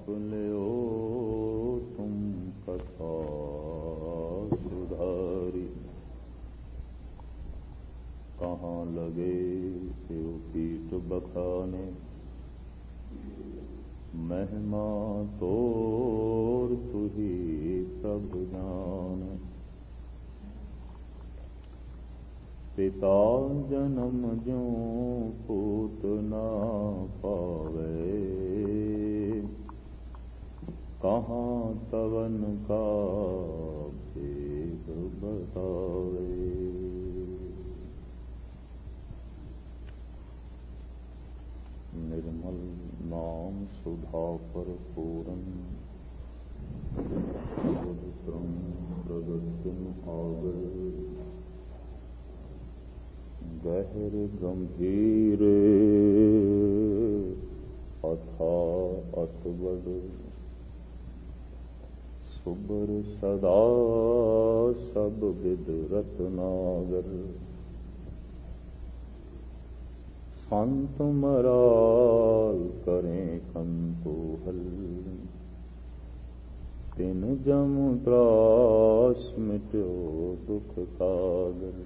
लियो तुम कथा सुधारी। कहाँ लगे त्यो पीठ बखाने, महिमा तोर तुही प्रभु जान। पिता जन्म ज्यों पूत ना पावे, कहाँ तवन का भेद बतावे। निर्मल नाम सुधा पर पूरन, प्रगतिन आगर। गहर गंभीर अथा अतबड़, सुबर सदा सब विद रत्नागर। संत मराल करें कंतुहल, तिन जम त्रास मिट्यो दुख कागर।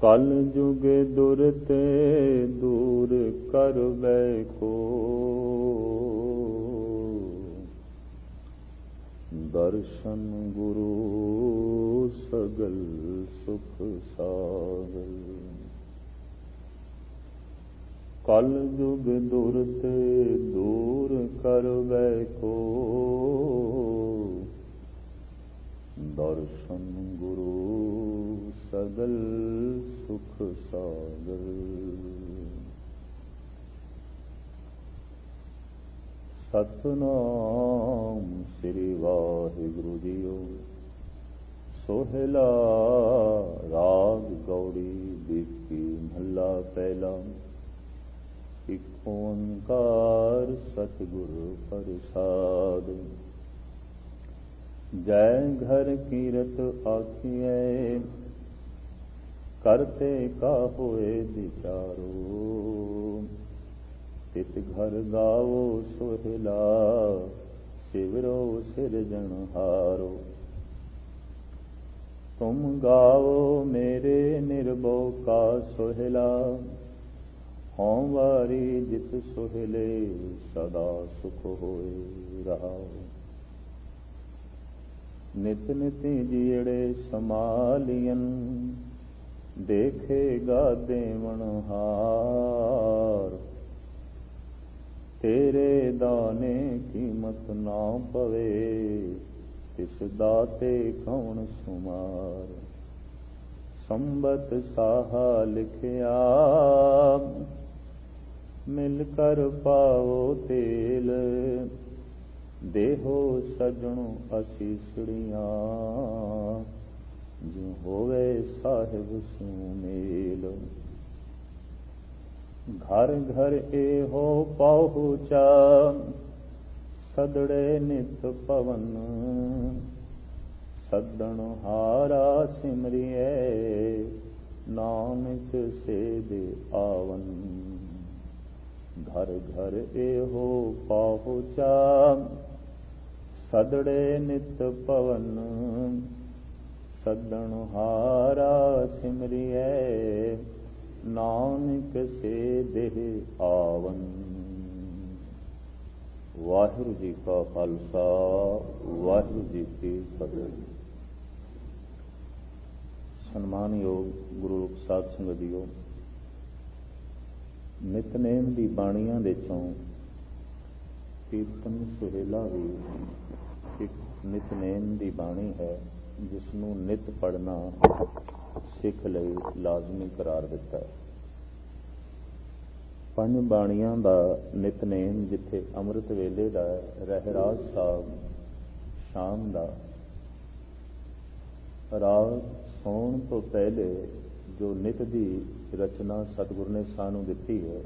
कल जुगे दुरते दूर कर बैको, दर्शन गुरु सगल सुख सागर। कल जुग दुरते दूर कर बैको, दर्शन गुरु सगल सुख सागर। सतनाम श्री वाहिगुरु जीओ। सोहला राग गौड़ी दीपी महला पहला। एक ओंकार सतगुरु प्रसाद। जय घर कीरत आखिए, करते का होए विचारो। तित घर गावो सोहला, सिवरो सिरजनहारो। तुम गावो मेरे निर्भो का सोहला, हों वारी जित सोहले सदा सुख होए रहा। नित निति जीड़े समालियन, देखेगा देवण हार। तेरे दाने कीमत ना पवे, तिस दाते कौन सुमार। संबत साहा लिखिया, मिलकर पाओ तेल। देहो सजणो असीसड़ियां, जो होवे साहिब सुमेल। घर घर एहो पहुँचा, सदड़े नित पवन। सदन हारा सिमरिए, नानक से दे आवन। घर घर एहो पहुँचा, सदड़े नित पवन। सदन हारा सिमरिए, नानक से देह आवन। वाहिगुरु जी का खालसा, वाहिगुरु जी की फतेह। सन्मानयोग गुरु साध संगत जीओ, नितनेम दी बाणियां दे चों कीर्तन सुहेला भी एक नितनेम दी बाणी है, जिसनों नित पढ़ना सिख लई लाजमी करार दिता है। पंज बाणियां दा नितनेम जिथे अमृत वेले दा रहराज साहब, शाम दा रात सौण तो पहले जो नित दी रचना सतगुर ने सानू दिती है,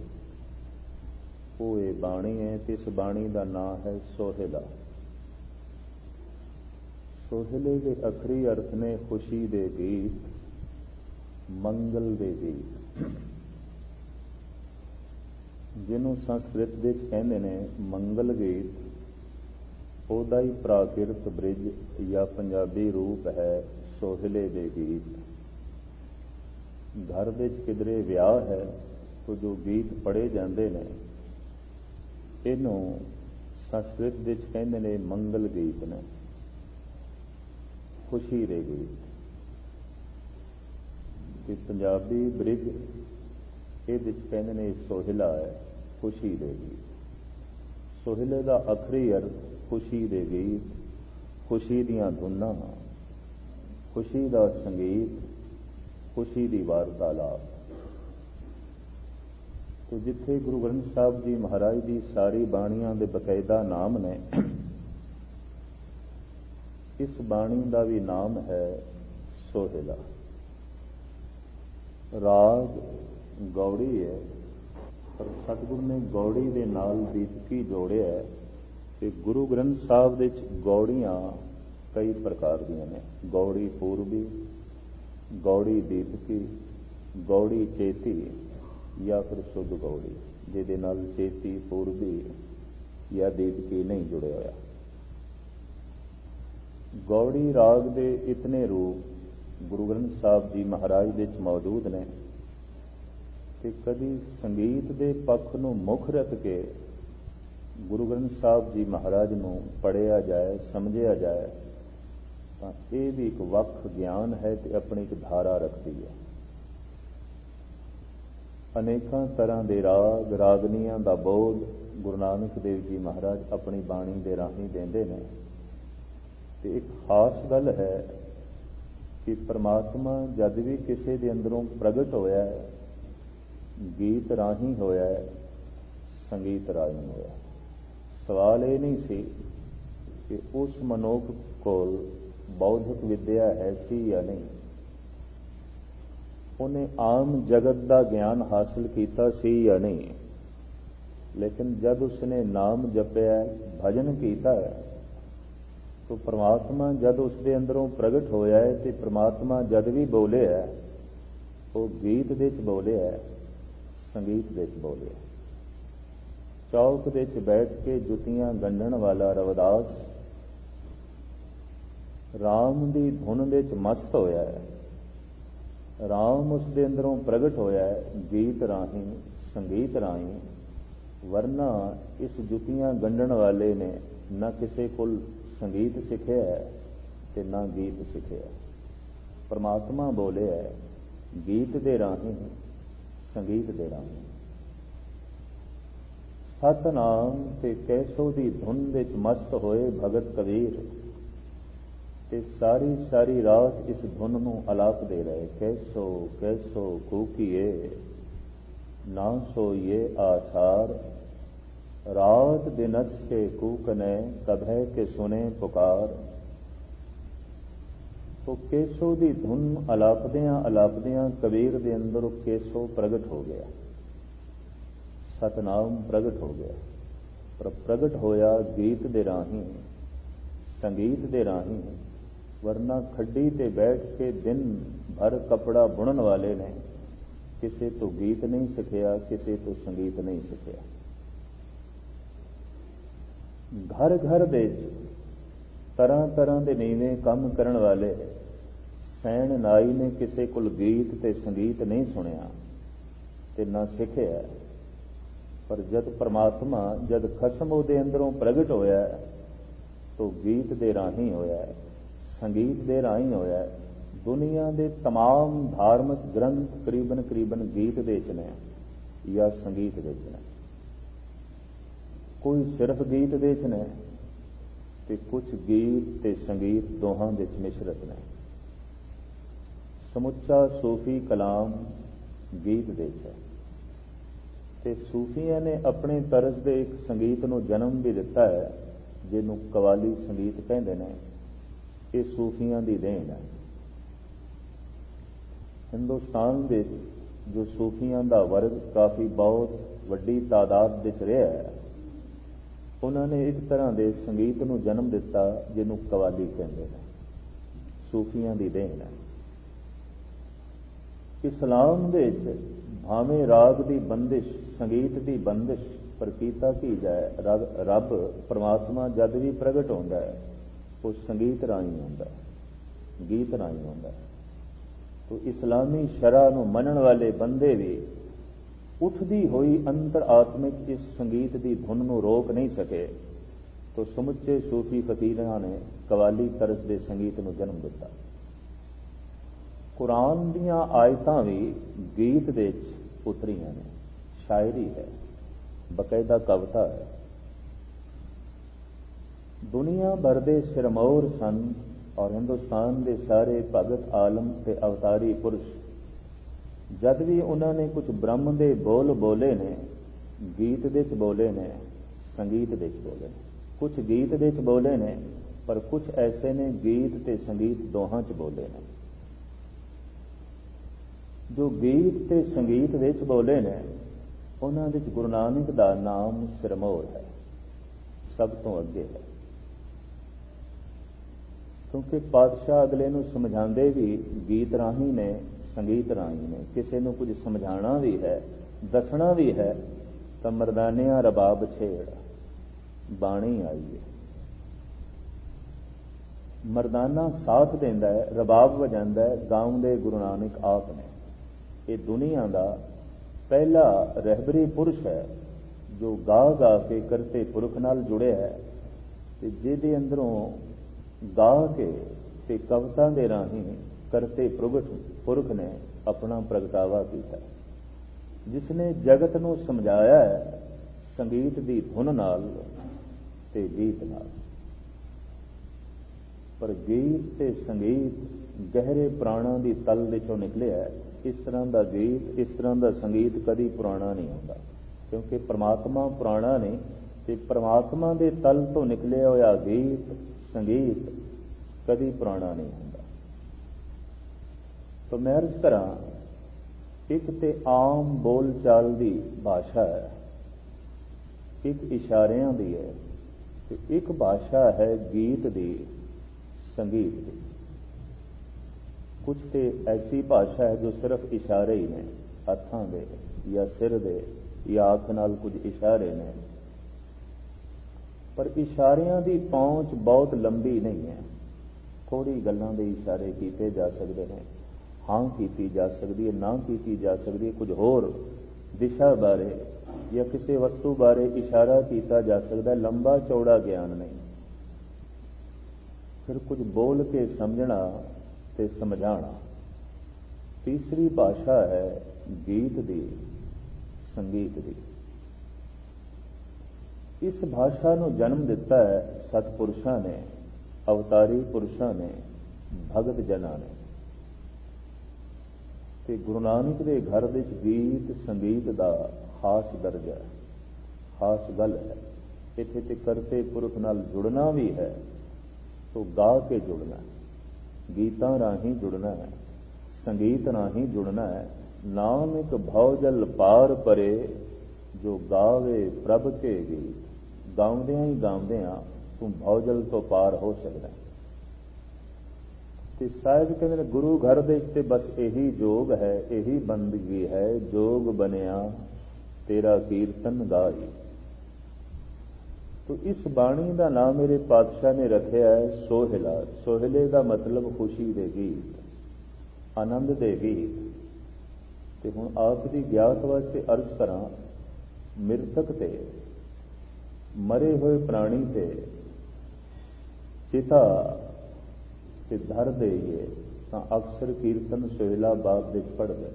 वो ये बाणी है। इस बाणी का नाम है सोहेला। सोहेले के अखरी अर्थ ने खुशी दे गीत, मंगल दे गीत। ਜਿਹਨੂੰ ਸੰਸਕ੍ਰਿਤ ਵਿੱਚ ਕਹਿੰਦੇ ਨੇ ਮੰਗਲ ਗੀਤ, ਉਹਦਾ ਹੀ ਪ੍ਰਾਕਿਰਤ ਬ੍ਰਿਜ ਜਾਂ ਪੰਜਾਬੀ ਰੂਪ ਹੈ ਸੋਹਿਲੇ ਦੇ ਗੀਤ। ਘਰ ਵਿੱਚ ਕਿਧਰੇ ਵਿਆਹ ਹੈ ਤਾਂ ਜੋ ਗੀਤ ਪੜ੍ਹੇ ਜਾਂਦੇ ਨੇ, ਇਹਨੂੰ ਸੰਸਕ੍ਰਿਤ ਵਿੱਚ ਕਹਿੰਦੇ ਨੇ ਮੰਗਲ ਗੀਤ ਨੇ, ਖੁਸ਼ੀ ਦੇ ਗੀਤ। ਤੇ ਪੰਜਾਬੀ ਬ੍ਰਿਜ ਇਹਦੇ ਵਿੱਚ ਕਹਿੰਦੇ ਨੇ ਸੋਹਿਲਾ ਹੈ, ਖੁਸ਼ੀ ਦੇ ਗੀਤ। ਸੋਹਿਲੇ ਦਾ ਅਖਰੀ ਅਰਥ ਖੁਸ਼ੀ ਦੇ ਗੀਤ, ਖੁਸ਼ੀ ਦੀਆਂ ਧੁਨਾਂ, ਖੁਸ਼ੀ ਦਾ ਸੰਗੀਤ, ਖੁਸ਼ੀ ਦੀ ਵਾਰਤਾਲਾਪ। ਤੋ ਜਿੱਥੇ ਗੁਰੂ ਗ੍ਰੰਥ ਸਾਹਿਬ ਜੀ ਮਹਾਰਾਜ ਦੀ ਸਾਰੀ ਬਾਣੀਆਂ ਦੇ ਬਕਾਇਦਾ ਨਾਮ ਨੇ, ਇਸ ਬਾਣੀ ਦਾ ਵੀ ਨਾਮ ਹੈ ਸੋਹਿਲਾ। ਰਾਗ ਗੌੜੀ ਹੈ, ਪਰ ਸਤਿਗੁਰੂ ਨੇ ਗੌੜੀ ਦੇ ਨਾਲ ਦੀਪਕੀ ਜੋੜਿਆ ਹੈ। ਤੇ ਗੁਰੂ ਗ੍ਰੰਥ ਸਾਹਿਬ ਵਿੱਚ ਗੌੜੀਆਂ ਕਈ ਪ੍ਰਕਾਰ ਦੀਆਂ ਨੇ, ਗੌੜੀ ਪੂਰਬੀ, ਗੌੜੀ ਦੀਪਕੀ, ਗੌੜੀ ਚੇਤੀ ਜਾਂ ਫਿਰ ਸ਼ੁੱਧ ਗੌੜੀ, ਜਿਹਦੇ ਨਾਲ ਚੇਤੀ, ਪੂਰਬੀ ਜਾਂ ਦੀਪਕੀ ਨਹੀਂ ਜੁੜਿਆ ਹੋਇਆ। ਗੌੜੀ ਰਾਗ ਦੇ ਇਤਨੇ ਰੂਪ ਗੁਰੂ ਗ੍ਰੰਥ ਸਾਹਿਬ ਜੀ ਮਹਾਰਾਜ ਵਿੱਚ ਮੌਜੂਦ ਨੇ ਕਿ ਕਦੀ ਸੰਗੀਤ ਦੇ ਪੱਖ ਨੂੰ ਮੁੱਖ ਰੱਖ ਕੇ ਗੁਰੂ ਗ੍ਰੰਥ ਸਾਹਿਬ ਜੀ ਮਹਾਰਾਜ ਨੂੰ ਪੜ੍ਹਿਆ ਜਾਏ, ਸਮਝਿਆ ਜਾਏ, ਤਾਂ ਇਹ ਵੀ ਇੱਕ ਵੱਖ ਗਿਆਨ ਹੈ ਤੇ ਆਪਣੀ ਇੱਕ ਧਾਰਾ ਰੱਖਦੀ ਹੈ। ਅਨੇਕਾਂ ਤਰ੍ਹਾਂ ਦੇ ਰਾਗ, ਰਾਗਨੀਆਂ ਦਾ ਬੋਧ ਗੁਰੂ ਨਾਨਕ ਦੇਵ ਜੀ ਮਹਾਰਾਜ ਆਪਣੀ ਬਾਣੀ ਦੇ ਰਾਹੀਂ ਦਿੰਦੇ ਨੇ। ਤੇ ਇੱਕ ਖਾਸ ਗੱਲ ਹੈ ਕਿ ਪ੍ਰਮਾਤਮਾ ਜਦ ਵੀ ਕਿਸੇ ਦੇ ਅੰਦਰੋਂ ਪ੍ਰਗਟ ਹੋਇਆ ਹੈ, ਗੀਤ ਰਾਹੀਂ ਹੋਇਆ ਹੈ, ਸੰਗੀਤ ਰਾਹੀਂ ਹੋਇਆ। ਸਵਾਲ ਇਹ ਨਹੀਂ ਸੀ ਕਿ ਉਸ ਮਨੁੱਖ ਕੋਲ ਬੌਧਿਕ ਵਿਦਿਆ ਹੈ ਸੀ ਜਾਂ ਨਹੀਂ, ਉਹਨੇ ਆਮ ਜਗਤ ਦਾ ਗਿਆਨ ਹਾਸਲ ਕੀਤਾ ਸੀ ਜਾਂ ਨਹੀਂ, ਲੇਕਿਨ ਜਦ ਉਸਨੇ ਨਾਮ ਜਪਿਆ, ਭਜਨ ਕੀਤਾ ਹੈ, ਤਾਂ ਪ੍ਰਮਾਤਮਾ ਜਦ ਉਸਦੇ ਅੰਦਰੋਂ ਪ੍ਰਗਟ ਹੋਇਆ ਹੈ ਤੇ ਪ੍ਰਮਾਤਮਾ ਜਦ ਵੀ ਬੋਲਿਆ ਉਹ ਗੀਤ ਦੇ ਵਿੱਚ ਬੋਲਿਆ, ਸੰਗੀਤ ਦੇ ਵਿੱਚ ਬੋਲਿਆ। ਚੌਕ ਦੇ ਵਿੱਚ ਬੈਠ ਕੇ ਜੁੱਤੀਆਂ ਗੰਢਣ ਵਾਲਾ ਰਵਿਦਾਸ ਰਾਮ ਦੀ ਧੁਨ ਦੇ ਵਿੱਚ ਮਸਤ ਹੋਇਆ ਹੈ, ਰਾਮ ਉਸ ਦੇ ਅੰਦਰੋਂ ਪ੍ਰਗਟ ਹੋਇਆ ਹੈ ਗੀਤ ਰਾਹੀਂ, ਸੰਗੀਤ ਰਾਹੀਂ। ਵਰਨਾ ਇਸ ਜੁੱਤੀਆਂ ਗੰਢਣ ਵਾਲੇ ਨੇ ਨਾ ਕਿਸੇ ਕੋਲ ਸੰਗੀਤ ਸਿੱਖਿਆ ਤੇ ਨਾ ਗੀਤ ਸਿੱਖਿਆ। ਪਰਮਾਤਮਾ ਬੋਲਿਆ ਗੀਤ ਦੇ ਰਾਹੀਂ, ਸੰਗੀਤ ਦੇ ਰਾਹੀਂ। ਸਤਨਾਮ ਤੇ ਕੈਸੋ ਦੀ ਧੁਨ ਵਿੱਚ ਮਸਤ ਹੋਏ ਭਗਤ ਕਬੀਰ ਤੇ ਸਾਰੀ ਸਾਰੀ ਰਾਤ ਇਸ ਧੁਨ ਨੂੰ ਅਲਾਪਦੇ ਰਹੇ। ਕੈਸੋ ਕੈਸੋ ਕੂਕੀਏ ਨਾ ਸੋਈਏ ਆਸਾਰ, ਰਾਤ ਦਿਨਸ ਕੇ ਕੂਕਨੇ ਕਭੈ ਕੇ ਸੁਨੇ ਪੁਕਾਰ। तो केसो ਦੀ ਧੁਨ ਅਲਾਪਦਿਆਂ ਅਲਾਪਦਿਆਂ ਕਬੀਰ ਦੇ ਅੰਦਰ ਉਹ ਕੇਸੋ ਪ੍ਰਗਟ ਹੋ ਗਿਆ, ਸਤਨਾਮ ਪ੍ਰਗਟ ਹੋ ਗਿਆ। ਪਰ ਪ੍ਰਗਟ ਹੋਇਆ ਗੀਤ ਦੇ ਰਾਹੀਂ, ਸੰਗੀਤ ਦੇ ਰਾਹੀਂ। ਵਰਨਾ ਖੱਡੀ ਤੇ ਬੈਠ ਕੇ ਦਿਨ ਭਰ ਕਪੜਾ ਬੁਣਨ ਵਾਲੇ ਨੇ ਕਿਸੇ ਤੋਂ ਗੀਤ ਨਹੀਂ ਸਿੱਖਿਆ, ਕਿਸੇ ਤੋਂ ਸੰਗੀਤ ਨਹੀਂ ਸਿੱਖਿਆ। ਘਰ ਘਰ ਦੇ ਤਰ੍ਹਾਂ ਤਰ੍ਹਾਂ ਦੇ ਨੀਵੇਂ ਕੰਮ ਕਰਨ ਵਾਲੇ ਸੈਣ ਨਾਈ ਨੇ ਕਿਸੇ ਕੋਲ ਗੀਤ ਤੇ ਸੰਗੀਤ ਨਹੀਂ ਸੁਣਿਆ ਤੇ ਨਾ ਸਿੱਖਿਆ। ਪਰ ਜਦ ਪਰਮਾਤਮਾ, ਜਦ ਖਸਮ ਉਹਦੇ ਅੰਦਰੋਂ ਪ੍ਰਗਟ ਹੋਇਆ ਤਾਂ ਗੀਤ ਦੇ ਰਾਹੀਂ ਹੋਇਆ, ਸੰਗੀਤ ਦੇ ਰਾਹੀਂ ਹੋਇਆ। ਦੁਨੀਆ ਦੇ तमाम ਧਾਰਮਿਕ ਗ੍ਰੰਥ ਕਰੀਬਨ ਗੀਤ ਦੇ ਚ ਨੇ ਜਾਂ ਸੰਗੀਤ ਦੇ ਚ ਨੇ। ਕੋਈ ਸਿਰਫ ਗੀਤ ਦੇ ਚ ਨੇ ਤੇ ਕੁਝ ਗੀਤ ਤੇ ਸੰਗੀਤ ਦੋਹਾਂ ਦੇ ਚ ਮਿਸ਼ਰਤ ਨੇ। ਸਮੁੱਚਾ ਸੂਫੀ ਕਲਾਮ ਗੀਤ ਦੇ ਚ ਹੈ ਤੇ ਸੂਫੀਆਂ ਨੇ ਆਪਣੇ ਤਰਜ਼ ਦੇ ਇੱਕ ਸੰਗੀਤ ਨੂੰ ਜਨਮ ਵੀ ਦਿੱਤਾ ਹੈ, ਜਿਹਨੂੰ ਕਵਾਲੀ ਸੰਗੀਤ ਕਹਿੰਦੇ ਨੇ। ਇਹ ਸੂਫੀਆਂ ਦੀ ਦੇਣ ਹੈ। ਹਿੰਦੁਸਤਾਨ ਵਿੱਚ ਜੋ ਸੂਫੀਆਂ ਦਾ ਵਰਗ ਕਾਫੀ ਬਹੁਤ ਵੱਡੀ ਤਾਦਾਦ ਵਿੱਚ ਰਿਹਾ ਹੈ, ਉਹਨਾਂ ਨੇ ਇੱਕ ਤਰ੍ਹਾਂ ਦੇ ਸੰਗੀਤ ਨੂੰ ਜਨਮ ਦਿੱਤਾ ਜਿਹਨੂੰ ਕਵਾਲੀ ਕਹਿੰਦੇ ਨੇ। ਸੂਫੀਆਂ ਦੀ ਦੇਣ ਹੈ। ਇਸਲਾਮ ਵਿੱਚ भावें राग दी बंदिश संगीत दी बंदिश पर कीता की जाए रब परमात्मा जद भी प्रगट होता है वो संगीत राही होता है, गीत राही होता है। तो इस्लामी शरा नूं मनण वाले बंदे भी उठदी हुई अंतर आत्मिक इस संगीत की धुन नूं रोक नहीं सके। तो समुचे सूफी फकीरां ने कवाली तरस के संगीत नूं जन्म दिता। कुरान दीयां आयतां भी गीत दे उतरीਆਂ ने, शायरी है, बकायदा कविता है। दुनिया भर दे सिरमौर संत और हिंदुस्तान के सारे भगत आलम ते अवतारी पुरुष जद भी उन्होंने कुछ ब्रह्म के बोल बोले ने, गीत दे बोले ने, संगीत दे बोले ने। कुछ गीत दे बोले ने पर कुछ ऐसे ने गीत ते संगीत दोहां च बोले ने। जो गीत ते संगीत दे बोले ने उन्हां दे गुरु नानक दा नाम सिरमौर है, सब तो अगे है। क्योंकि पातशाह अगले नूं समझाते भी गीत राही ने, संगीत राही ने। किसी नूं कुछ समझाना भी है, दसना भी है तो मरदानिया रबाब छेड़ बाणी आई है। मरदाना साथ देंदा है, रबाब वजांदा है, गाउंदे गुरु नानक आप ने। ये दुनिया का पहला रहबरी पुरुष है जो गा गा के करते पुरख नाल जुड़े है, जिहदे अंदरों गा के ते कविता दे राही करते पुरख ने अपना प्रगटावा किया, जिसने जगत नूं समझाया है संगीत की धुन नाल ते गीत नाल। पर गीत ते संगीत गहरे प्राणों की तल विचों निकले है। इस तरह का गीत, इस तरह का संगीत कभी पुराना नहीं होता, क्योंकि परमात्मा पुराना नहीं, ते परमात्मा के तल तो निकले होया गीत संगीत कभी पुराना नहीं होता। तो मैं अर्ज करा, एक ते आम बोल चाल की भाषा है, एक इशारियां दी है, तो एक भाषा है गीत की, संगीत की। कुछ तो ऐसी भाषा है जो सिर्फ इशारे ही ने, हथां दे या सिर दे या आंख नाल कुछ इशारे ने। पर इशारियां की पहुंच बहुत लंबी नहीं है, थोड़ी गल्लां दे इशारे किए जा सकते हैं, हाँ की जा सकती है, ना की जा सकती है, कुछ होर दिशा बारे या किसी वस्तु बारे इशारा किया जा सकता है, लंबा चौड़ा ज्ञान नहीं। फिर कुछ बोल के समझना ते समझाना। तीसरी भाषा है गीत दी, संगीत दी। इस भाषा नूं जन्म दिता है सतपुरुषां ने, अवतारी पुरुषां ने, भगत जना ने। ते गुरु नानक दे घर दे गीत संगीत दा खास दर्जा है, खास गल है। इत्थे ते करते पुरख नाल जुड़ना भी है, तो गा के जुड़ना है, गीतां राही जुड़ना है, संगीत राही जुड़ना है। नानक भवजल पार परे जो गावे प्रभ के गीत। गाउंदियां ही गाउंदियां तू भवजल तो पार हो सकदा। ते साहिब कहते हैं गुरु घर दे ते बस यही जोग है, यही बंदगी है, जोग बनिया तेरा कीर्तन गाई। तो इस बाणी का नाम मेरे पातशाह ने रखा है सोहला। सोहले का मतलब खुशी दे गीत, आनंद दे गीत। तो हुण आप की ज्ञात वास्ते अर्ज करा, मृतक ते मरे हुए प्राणी ते चिता ते धर देइए तां अक्सर कीर्तन सोहला बाप विच पढ़दे।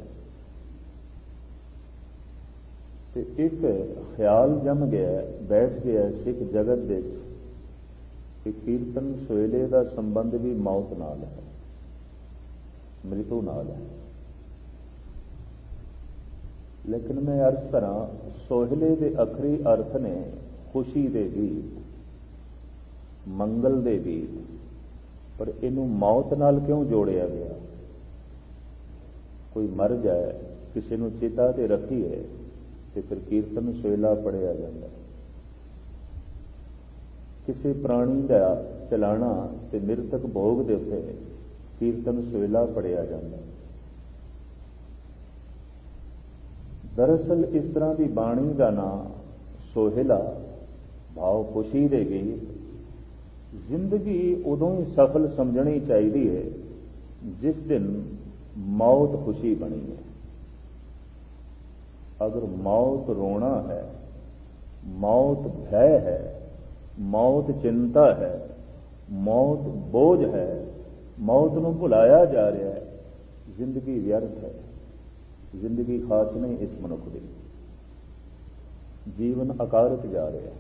ते एक ख्याल जम गया, बैठ गया सिख जगत दे कि कीर्तन सोहले का संबंध भी मौत नाल है, मृत्यु नाल है। लेकिन मैं अर्ज करा, सोहले के आखिरी अर्थ ने खुशी दे गीत, मंगल दे गीत, पर इनू मौत नाल क्यों जोड़िया गया? कोई मर जाए, किसी नू चिता ते रखीए तो फिर कीर्तन सोहला पढ़िया जाता। किसी प्राणी का चलाना तो मृतक भोग दे उत्ते कीर्तन सोहला पढ़िया जाता। दरअसल इस तरह की बाणी का नाम सोहेला भाव खुशी दे गीत जिंदगी उदों ही सफल समझनी चाहिए है जिस दिन मौत खुशी बनी है। अगर मौत रोना है, मौत भय है, मौत चिंता है, मौत बोझ है, मौत को भुलाया जा रहा है, जिंदगी व्यर्थ है। जिंदगी खास नहीं इस मनुख की। जीवन अकारत जा रहा है,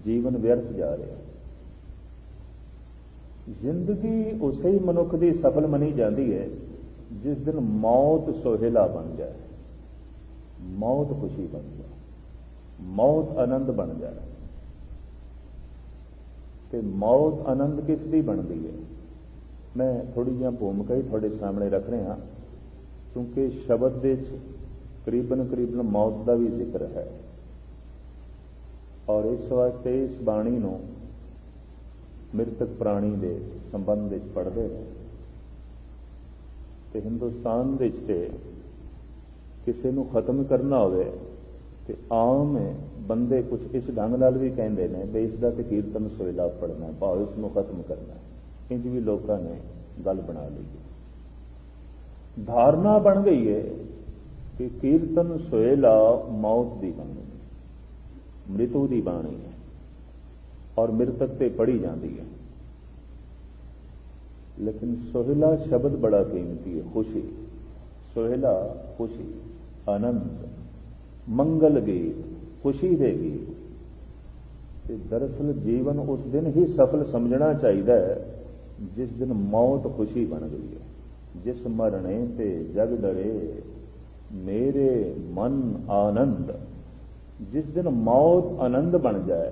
जीवन व्यर्थ जा रहा है। जिंदगी उसे ही मनुख की सफल मनी जाती है जिस दिन मौत सोहेला बन जाए, मौत खुशी बन जाए, मौत आनंद बन जाए। तो मौत आनंद किस दी बनती है? मैं थोड़ी जी भूमिका ही थोड़े सामने रख रहा, क्योंकि शब्द के करीबन करीबन मौत का भी जिक्र है और इस वास्ते इस बाणी को मृतक प्राणी के संबंध में पढ़ते हैं। तो हिंदुस्तान के किसी को खत्म करना हो तो आम बंदे कुछ इस ढंग नाल भी कहते हैं भी इसका तो कीर्तन सोहेला पढ़ना भाव इसको खत्म करना, इंज भी लोगों ने गल बना ली है। धारणा बन गई है कि कीर्तन सोहेला मौत की बाणी, मृत्यु की बाणी है और मृतक से पढ़ी जाती है। लेकिन सोहेला शब्द बड़ा कीमती है। खुशी, सोहेला खुशी, आनंद, मंगल गीत, खुशी दे गीत। दरअसल जीवन उस दिन ही सफल समझना चाहिए जिस दिन मौत खुशी बन गई है। जिस मरने ते जग डरे मेरे मन आनंद, जिस दिन मौत आनंद बन जाए,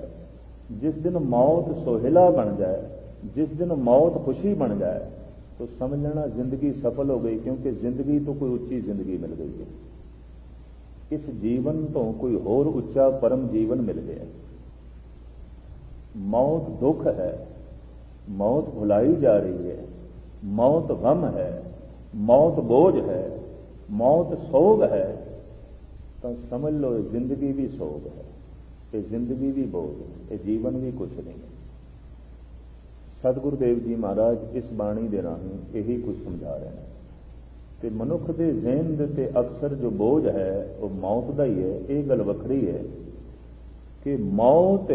जिस दिन मौत सोहेला बन जाए, जिस दिन मौत खुशी बन जाए, तो समझ लेना जिंदगी सफल हो गई, क्योंकि जिंदगी तो कोई उच्ची जिंदगी मिल गई है। इस जीवन तो कोई होर उच्चा परम जीवन मिल गया। मौत दुख है, मौत भुलाई जा रही है, मौत गम है, मौत बोझ है, मौत सोग है, तो समझ लो जिंदगी भी सोग है, ये जिंदगी भी बोझ है, ये जीवन भी कुछ नहीं है। सतगुरुदेव जी महाराज इस बाणी के राही यही कुछ समझा रहे हैं कि मनुख के ज़हन ते अक्सर जो बोझ है वो मौत का ही है। ये गल वखरी है कि मौत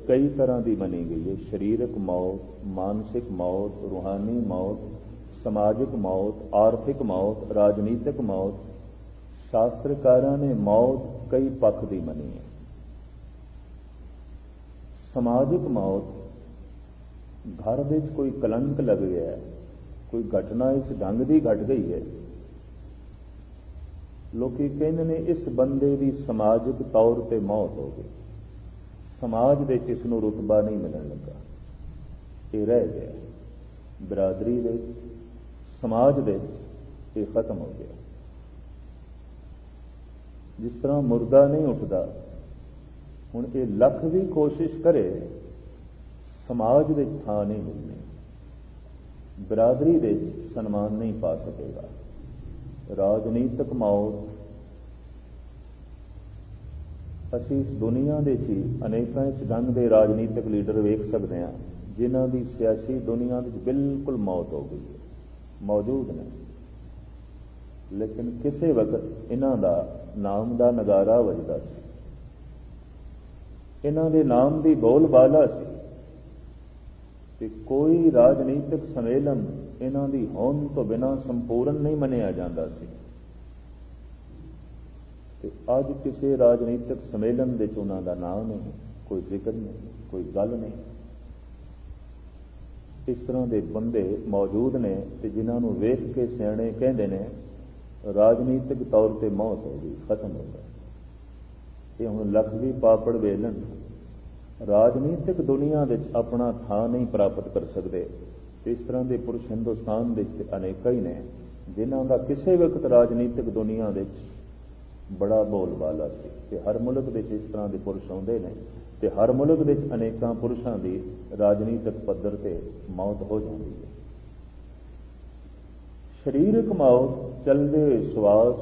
कई तरह की बनी गई है। शरीरक मौत, मानसिक मौत, रूहानी मौत, समाजिक मौत, आर्थिक मौत, राजनीतिक मौत। शास्त्रकारों ने मौत कई पक्ष की बनी है। समाजिक मौत, घर में कोई कलंक लग गया है, कोई घटना इस ढंग की घट गई है, लोग कहते हैं इस बंदे की समाजिक तौर पर मौत हो गई, समाज में इसनों रुतबा नहीं मिलने लगा, ये रह गया बिरादरी दे, समाज दे ये खत्म हो गया। जिस तरह मुर्दा नहीं उठता, हुण ये लख भी कोशिश करे समाज में थां नहीं मिलनी, बिरादरी दे सन्मान नहीं पा सकेगा। राजनीतिक मौत, असी इस दुनिया के ही अनेकों इस ढंग के राजनीतिक लीडर वेख सकते हैं जिन्हों की सियासी दुनिया में बिल्कुल मौत हो गई है, मौजूद ने, लेकिन किसी वक्त इन्हों का नाम का नगारा वजदा सी, इन्हों के नाम की बोलबाला सी कि कोई राजनीतिक सम्मेलन इन्हों की होंद तो बिना संपूर्ण नहीं मनिया जाता सी। अज किसी राजनीतिक सम्मेलन के उन्हों का नाम नहीं, कोई जिक्र नहीं, कोई गल नहीं। इस तरह के बंदे मौजूद ने जिन्होंने वेख के सियाणे कहते हैं राजनीतिक तौर पर मौत हो गई, खत्म हो गया। ये हुण लखवी पापड़ वेलन राजनीतिक दुनिया में अपना थां नहीं प्राप्त कर सकते। इस तरह के पुरुष हिंदुस्तान के अनेक ही ने जिन्हों का किसी वक्त राजनीतिक दुनिया में बड़ा बोलबाला सी कि हर मुल्क में इस तरह के पुरुष आते हैं तो हर मुल्क में अनेकों पुरुषों की राजनीतिक पद्धर से मौत हो जाती है। शरीरक मौत, चलते हुए श्वास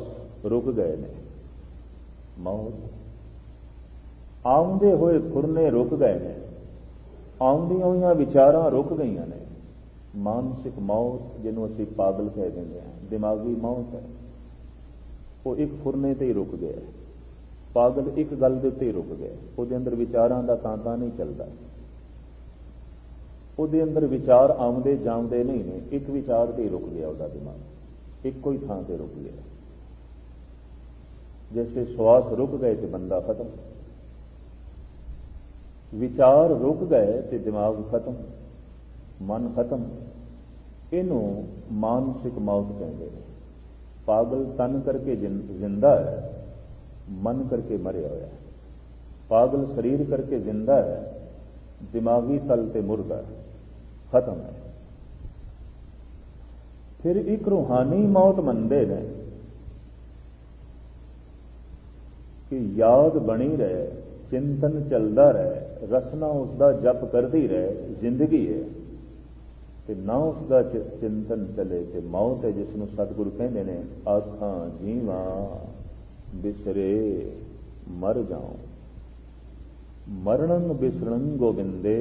रुक गए ने, ਮੌਤ। ਆਉਂਦੇ ਹੋਏ ਫੁਰਨੇ ਰੁਕ ਗਏ ਨੇ, ਆਉਂਦੀਆਂ ਹੋਈਆਂ ਵਿਚਾਰਾਂ ਰੁਕ ਗਈਆਂ ਨੇ। ਮਾਨਸਿਕ ਮੌਤ ਜਿਹਨੂੰ ਅਸੀਂ ਪਾਗਲ ਕਹਿ ਦਿੰਦੇ ਹਾਂ, ਦਿਮਾਗੀ ਮੌਤ ਹੈ, ਉਹ ਇੱਕ ਫੁਰਨੇ ਤੇ ਹੀ ਰੁਕ ਗਿਆ। ਪਾਗਲ ਇੱਕ ਗੱਲ ਦੇ ਉੱਤੇ ਹੀ ਰੁਕ ਗਿਆ, ਉਹਦੇ ਅੰਦਰ ਵਿਚਾਰਾਂ ਦਾ ਤਾਂਤਾ ਨਹੀਂ ਚੱਲਦਾ, ਉਹਦੇ ਅੰਦਰ ਵਿਚਾਰ ਆਉਂਦੇ ਜਾਂਦੇ ਨਹੀਂ ਨੇ, ਇੱਕ ਵਿਚਾਰ ਤੇ ਹੀ ਰੁਕ ਗਿਆ ਉਹਦਾ ਦਿਮਾਗ, ਇੱਕੋ ਹੀ ਥਾਂ ਤੇ ਰੁਕ ਗਿਆ। जैसे श्वास रुक गए तो बंदा खत्म, विचार रुक गए तो दिमाग खत्म, मन खत्म। इनू मानसिक मौत कहते हैं। पागल तन करके जिंदा है, मन करके मरिया हुआ है। पागल शरीर करके जिंदा है, दिमागी तल ते मुर्दा है, खत्म है। फिर एक रूहानी मौत मनते हैं कि याद बनी रहे, चिंतन चलता रहे, रसना उसका जप करती रहे, जिंदगी है ते ना उसका चिंतन चले तो मौत है, जिसनों सतगुरु कहते हैं आखां जीवा बिसरे मर जाओ। मरणं बिसरणं गोबिंदे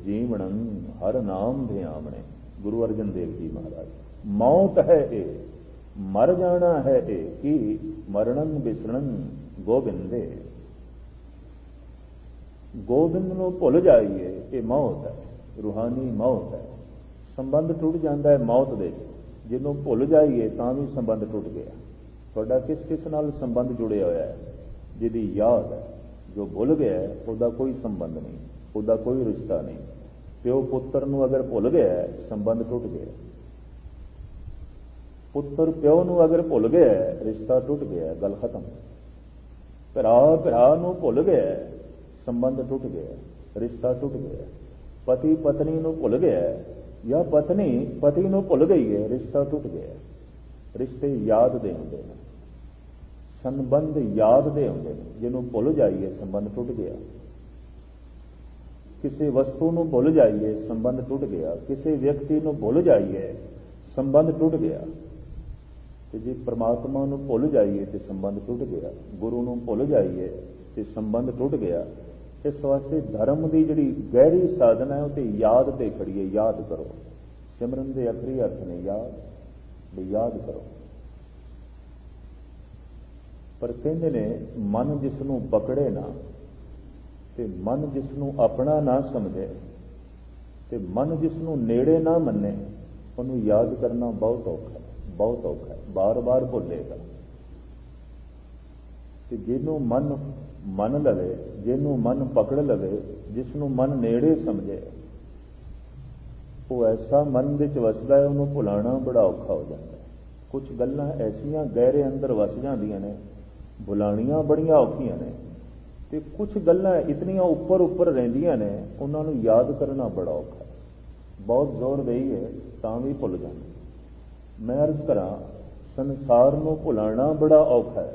जीवणं हर नाम ध्यावणे। गुरु अर्जन देव जी महाराज। मौत है ये, मर जाना है ये कि मरणं बिसरणं गोबिंदे। गोबिंद ਨੂੰ ਭੁੱਲ ਜਾਈਏ ਇਹ ਮੌਤ ਹੈ, रूहानी मौत है। संबंध टूट जाता है मौत ਦੇ, ਜਿਹਨੂੰ ਭੁੱਲ ਜਾਈਏ ਤਾਂ ਵੀ ਸੰਬੰਧ ਟੁੱਟ ਗਿਆ। ਤੁਹਾਡਾ ਕਿਸ ਕਿਸ ਨਾਲ ਸੰਬੰਧ ਜੁੜਿਆ ਹੋਇਆ ਹੈ? ਜਿਹਦੀ ਯਾਦ ਹੈ। ਜੋ ਭੁੱਲ ਗਿਆ ਉਹਦਾ ਕੋਈ ਸੰਬੰਧ ਨਹੀਂ, ਉਹਦਾ ਕੋਈ ਰਿਸ਼ਤਾ ਨਹੀਂ। ਪਿਓ ਪੁੱਤਰ ਨੂੰ ਅਗਰ ਭੁੱਲ ਗਿਆ ਸੰਬੰਧ ਟੁੱਟ ਗਿਆ। ਪੁੱਤਰ ਪਿਓ ਨੂੰ ਅਗਰ ਭੁੱਲ ਗਿਆ ਰਿਸ਼ਤਾ ਟੁੱਟ ਗਿਆ, ਗੱਲ ਖਤਮ। ਭਰਾ ਭਰਾ ਨੂੰ ਭੁੱਲ ਗਿਆ ਸੰਬੰਧ ਟੁੱਟ ਗਿਆ, ਰਿਸ਼ਤਾ ਟੁੱਟ ਗਿਆ। ਪਤੀ ਪਤਨੀ ਨੂੰ ਭੁੱਲ ਗਿਆ ਜਾਂ ਪਤਨੀ ਪਤੀ ਨੂੰ ਭੁੱਲ ਗਈ ਹੈ, ਰਿਸ਼ਤਾ ਟੁੱਟ ਗਿਆ। ਰਿਸ਼ਤੇ ਯਾਦ ਦੇ ਹੁੰਦੇ ਨੇ, ਸੰਬੰਧ ਯਾਦ ਦੇ ਹੁੰਦੇ ਨੇ। ਜਿਹਨੂੰ ਭੁੱਲ ਜਾਈਏ ਸੰਬੰਧ ਟੁੱਟ ਗਿਆ। ਕਿਸੇ ਵਸਤੂ ਨੂੰ ਭੁੱਲ ਜਾਈਏ ਸੰਬੰਧ ਟੁੱਟ ਗਿਆ। ਕਿਸੇ ਵਿਅਕਤੀ ਨੂੰ ਭੁੱਲ ਜਾਈਏ ਸੰਬੰਧ ਟੁੱਟ ਗਿਆ। ਤੇ ਜੇ परमात्मा ਨੂੰ ਭੁੱਲ ਜਾਈਏ ਤੇ ਸੰਬੰਧ ਟੁੱਟ ਗਿਆ। ਗੁਰੂ ਨੂੰ ਭੁੱਲ ਜਾਈਏ ਤੇ ਸੰਬੰਧ ਟੁੱਟ ਗਿਆ। ਇਸ ਵਾਸਤੇ ਧਰਮ ਦੀ ਜਿਹੜੀ ਗਹਿਰੀ ਸਾਧਨਾ ਹੈ ਉਹ ਤੇ ਯਾਦ ਤੇ ਖੜੀਏ। ਯਾਦ ਕਰੋ, ਸਿਮਰਨ ਦੇ ਆਖਰੀ ਅਰਥ ਨੇ ਯਾਦ, ਵੀ ਯਾਦ ਕਰੋ। ਪਰ ਕਹਿੰਦੇ ਨੇ ਮਨ ਜਿਸ ਨੂੰ ਪਕੜੇ ਨਾ ਤੇ ਮਨ ਜਿਸ ਨੂੰ ਆਪਣਾ ਨਾ ਸਮਝੇ ਤੇ ਮਨ ਜਿਸ ਨੂੰ ਨੇੜੇ ਨਾ ਮੰਨੇ, ਉਹਨੂੰ ਯਾਦ ਕਰਨਾ ਬਹੁਤ ਔਖਾ ਹੈ, ਬਹੁਤ ਔਖਾ ਹੈ। ਬਾਰ-ਬਾਰ ਭੁੱਲੇਗਾ। ਤੇ ਜਿਹਨੂੰ ਮਨ ਮੰਨ ਲਵੇ, ਜਿਹਨੂੰ ਮਨ ਪਕੜ ਲਵੇ, ਜਿਸ ਨੂੰ ਮਨ ਨੇੜੇ ਸਮਝੇ, ਉਹ ਐਸਾ ਮਨ ਵਿੱਚ ਵਸਦਾ ਹੈ, ਉਹਨੂੰ ਭੁਲਾਣਾ ਬੜਾ ਔਖਾ ਹੋ ਜਾਂਦਾ ਹੈ। ਕੁਝ ਗੱਲਾਂ ਐਸੀਆਂ ਗਹਿਰੇ ਅੰਦਰ ਵਸ ਜਾਂਦੀਆਂ ਨੇ, ਭੁਲਾਣੀਆਂ ਬੜੀਆਂ ਔਖੀਆਂ ਨੇ। ਤੇ ਕੁਝ ਗੱਲਾਂ ਇਤਨੀਆਂ ਉੱਪਰ ਉੱਪਰ ਰਹਿੰਦੀਆਂ ਨੇ, ਉਹਨਾਂ ਨੂੰ ਯਾਦ ਕਰਨਾ ਬੜਾ ਔਖਾ ਹੈ। ਬਹੁਤ ਜ਼ੋਰ ਦੇਈਏ ਤਾਂ ਵੀ ਭੁੱਲ ਜਾਂਦੇ। ਮੈਂ ਅਰਜ਼ ਕਰਾਂ, ਸੰਸਾਰ ਨੂੰ ਭੁਲਾਣਾ ਬੜਾ ਔਖਾ ਹੈ,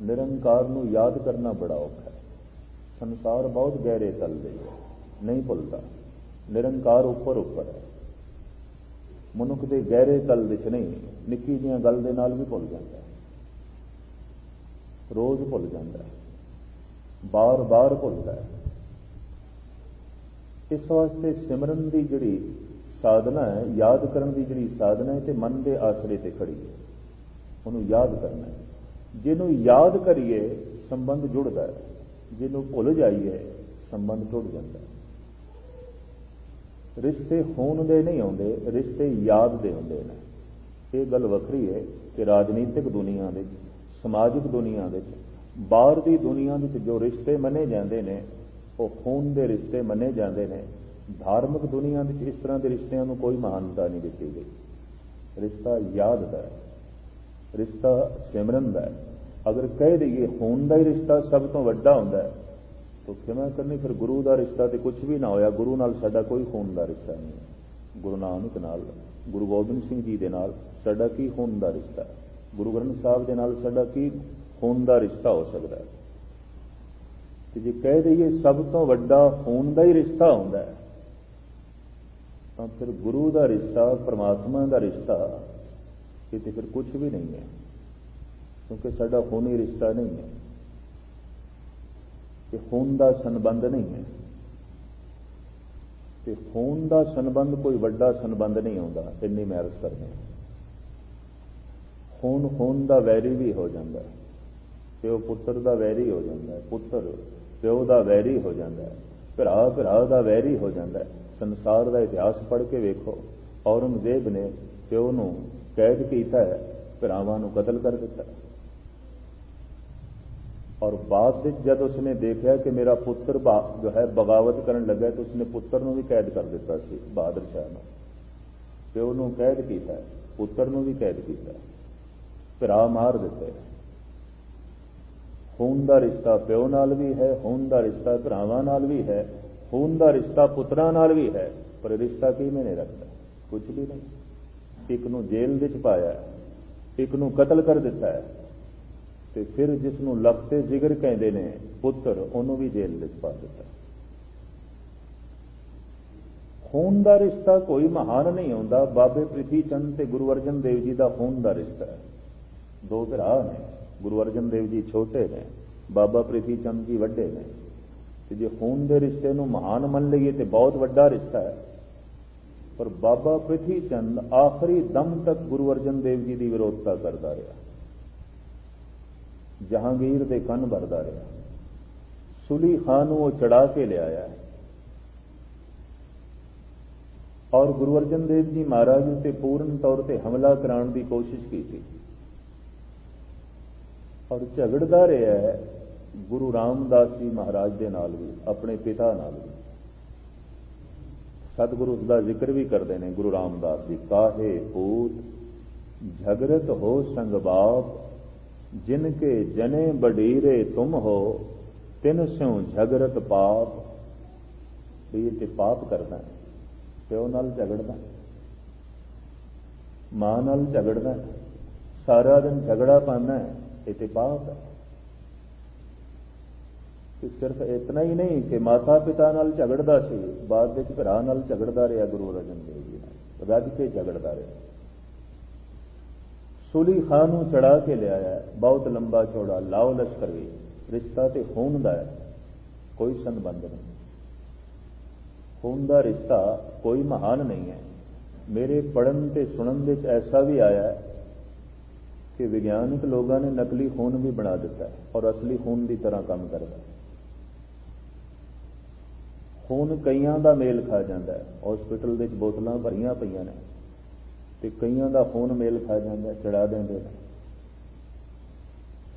ਨਿਰੰਕਾਰ ਨੂੰ ਯਾਦ ਕਰਨਾ ਬੜਾ ਔਖਾ ਹੈ। ਸੰਸਾਰ ਬਹੁਤ ਗਹਿਰੇ ਤਲ ਦੇ ਹੈ, ਨਹੀਂ ਭੁੱਲਦਾ। ਨਿਰੰਕਾਰ ਉੱਪਰ ਉੱਪਰ ਹੈ, ਮਨੁੱਖ ਦੇ ਗਹਿਰੇ ਤਲ ਵਿੱਚ ਨਹੀਂ। ਨਿੱਕੀ ਜਿਹੀਆਂ ਗੱਲ ਦੇ ਨਾਲ ਵੀ ਭੁੱਲ ਜਾਂਦਾ, ਰੋਜ਼ ਭੁੱਲ ਜਾਂਦਾ, ਬਾਰ-ਬਾਰ ਭੁੱਲਦਾ ਹੈ। ਇਸ ਵਾਸਤੇ ਸਿਮਰਨ ਦੀ ਜਿਹੜੀ ਸਾਧਨਾ ਹੈ, ਯਾਦ ਕਰਨ ਦੀ ਜਿਹੜੀ ਸਾਧਨਾ ਹੈ, ਤੇ ਮਨ ਦੇ ਆਸਰੇ ਤੇ ਖੜੀ ਹੈ। ਉਹਨੂੰ ਯਾਦ ਕਰਨਾ ਹੈ। ਜਿਹਨੂੰ ਯਾਦ ਕਰੀਏ ਸੰਬੰਧ ਜੁੜਦਾ ਹੈ, ਜਿਹਨੂੰ ਭੁੱਲ ਜਾਈਏ ਸੰਬੰਧ ਟੁੱਟ ਜਾਂਦਾ ਹੈ। ਰਿਸ਼ਤੇ ਹੋਣ ਦੇ ਨਹੀਂ ਆਉਂਦੇ, ਰਿਸ਼ਤੇ ਯਾਦ ਦੇ ਹੁੰਦੇ ਨੇ। ਇਹ ਗੱਲ ਵੱਖਰੀ ਹੈ ਕਿ ਰਾਜਨੀਤਿਕ ਦੁਨੀਆ ਵਿੱਚ, ਸਮਾਜਿਕ ਦੁਨੀਆ ਵਿੱਚ, ਬਾਹਰ ਦੀ ਦੁਨੀਆ ਵਿੱਚ ਜੋ ਰਿਸ਼ਤੇ ਮੰਨੇ ਜਾਂਦੇ ਨੇ ਉਹ ਖੂਨ ਦੇ ਰਿਸ਼ਤੇ ਮੰਨੇ ਜਾਂਦੇ ਨੇ। ਧਾਰਮਿਕ ਦੁਨੀਆ ਵਿੱਚ ਇਸ ਤਰ੍ਹਾਂ ਦੇ ਰਿਸ਼ਤਿਆਂ ਨੂੰ ਕੋਈ ਮਹਾਨਤਾ ਨਹੀਂ ਦਿੱਤੀ ਗਈ। ਰਿਸ਼ਤਾ ਯਾਦ ਦਾ ਹੈ, ਰਿਸ਼ਤਾ ਸਿਮਰਨ ਦਾ ਹੈ। ਅਗਰ ਕਹਿ ਦਈਏ ਖੂਨ ਦਾ ਹੀ ਰਿਸ਼ਤਾ ਸਭ ਤੋਂ ਵੱਡਾ ਹੁੰਦਾ ਹੈ ਤਾਂ ਕਿਵੇਂ ਕਰਨੀ? ਫਿਰ ਗੁਰੂ ਦਾ ਰਿਸ਼ਤਾ ਤੇ ਕੁਝ ਵੀ ਨਾ ਹੋਇਆ। ਗੁਰੂ ਨਾਲ ਸਾਡਾ ਕੋਈ ਖੂਨ ਦਾ ਰਿਸ਼ਤਾ ਨਹੀਂ ਹੈ। ਗੁਰੂ ਨਾਨਕ ਨਾਲ, ਗੁਰੂ ਗੋਬਿੰਦ ਸਿੰਘ ਜੀ ਦੇ ਨਾਲ ਸਾਡਾ ਕੀ ਖੂਨ ਦਾ ਰਿਸ਼ਤਾ ਹੈ? ਗੁਰੂ ਗ੍ਰੰਥ ਸਾਹਿਬ ਦੇ ਨਾਲ ਸਾਡਾ ਕੀ ਖੂਨ ਦਾ ਰਿਸ਼ਤਾ ਹੋ ਸਕਦਾ ਹੈ? ਤੇ ਜੇ ਕਹਿ ਦਈਏ ਸਭ ਤੋਂ ਵੱਡਾ ਖੂਨ ਦਾ ਹੀ ਰਿਸ਼ਤਾ ਹੁੰਦਾ ਹੈ ਤਾਂ ਫਿਰ ਗੁਰੂ ਦਾ ਰਿਸ਼ਤਾ, ਪਰਮਾਤਮਾ ਦਾ ਰਿਸ਼ਤਾ ਇਹ ਤੇ ਫਿਰ ਕੁਝ ਵੀ ਨਹੀਂ ਹੈ, ਕਿਉਂਕਿ ਸਾਡਾ ਖੂਨੀ ਰਿਸ਼ਤਾ ਨਹੀਂ ਹੈ। कि खून का संबंध नहीं है। ਤੇ खून का संबंध कोई ਵੱਡਾ संबंध नहीं आता, इन्नी मैं अर्ज करने। खून खून का वैरी भी हो जाता है, प्यो पुत्र का वैरी हो जाता है, पुत्र प्यो का वैरी हो जाता है, भरा भरा का वैरी हो जाता है। संसार का इतिहास पढ़ के वेखो, औरंगजेब ने प्यो नूं कैद किया है, भरावां नूं कतल कर दिता। और बाद में जब उसने देखा कि मेरा पुत्र जो है बगावत करने लगा, तो उसने पुत्र नूं भी कैद कर दिता सी। बहादुर शाह ने प्यो नूं कैद किया, पुत्र नूं भी कैद किया, भरा मार दिते। खून का रिश्ता प्यो नाल भी है, खून का रिश्ता भरावां नाल भी है, खून का रिश्ता पुत्रां नाल भी है, पर रिश्ता की मैंने रखता कुछ भी नहीं। एक नूं जेल विच पाया, एक नूं कतल कर दिता है, ਤੇ फिर जिसनों लखते जिगर कहते ने पुत्र, ਉਹਨੂੰ भी जेल ਵਿੱਚ पा दिता। खून का रिश्ता कोई महान नहीं होता। बाबे ਪ੍ਰਿਥੀ ਚੰਦ ਤੇ गुरु अर्जन देव जी का खून का रिश्ता है। दो भरा ने, गुरु अर्जन देव जी छोटे ने, बाबा ਪ੍ਰਿਥੀ ਚੰਦ जी ਵੱਡੇ ने। ਤੇ ਜੇ खून के रिश्ते ਨੂੰ महान ਮੰਨ ਲਈਏ ਤੇ बहुत ਵੱਡਾ रिश्ता है। पर बाबा ਪ੍ਰਿਥੀ ਚੰਦ आखिरी दम तक गुरु अर्जन देव जी की विरोधता करता रहा, जहांगीर के कन भरदा रहा। सुली खान वो चढ़ा के लिया है और गुरु अर्जन देव जी महाराज उसे पूर्ण तौर पर हमला कराने की कोशिश की थी। और झगड़दा रहा है गुरु रामदास जी महाराज के नाल भी, अपने पिता नाल भी। सतगुरु उसका जिक्र भी करते हैं गुरु रामदास जी, काहे पूत झगड़त हो संग बाप, जिनके जने बडीरे तुम हो, तिन स्यों झगड़त पाप। भी ये पाप करना है, प्यो नाल झगड़ना, मां नाल झगड़ना, सारा दिन झगड़ा पाना है, ये पाप है। कि सिर्फ इतना ही नहीं कि माता पिता नाल झगड़दा सी, बाद विच भरा नाल झगड़दा रहा गुरु अर्जन देव जी नाल, रज के झगड़दा रहा। सुली खान नूं चढ़ा के लिया, बहुत लंबा चौड़ा लाओ लश्कर भी। रिश्ता तो खून का है, कोई संबंध नहीं। खून का रिश्ता कोई महान नहीं है। मेरे पढ़न ते सुनन विच ऐसा भी आया है कि विज्ञानिक लोगों ने नकली खून भी बना दिता है और असली खून की तरह काम करता है। खून कईयां दा मेल खा जाता है, हॉस्पिटल विच बोतलां भरियां पईयां ने ते कईयां दा खून मेल खा जाता है, चढ़ा देंगे।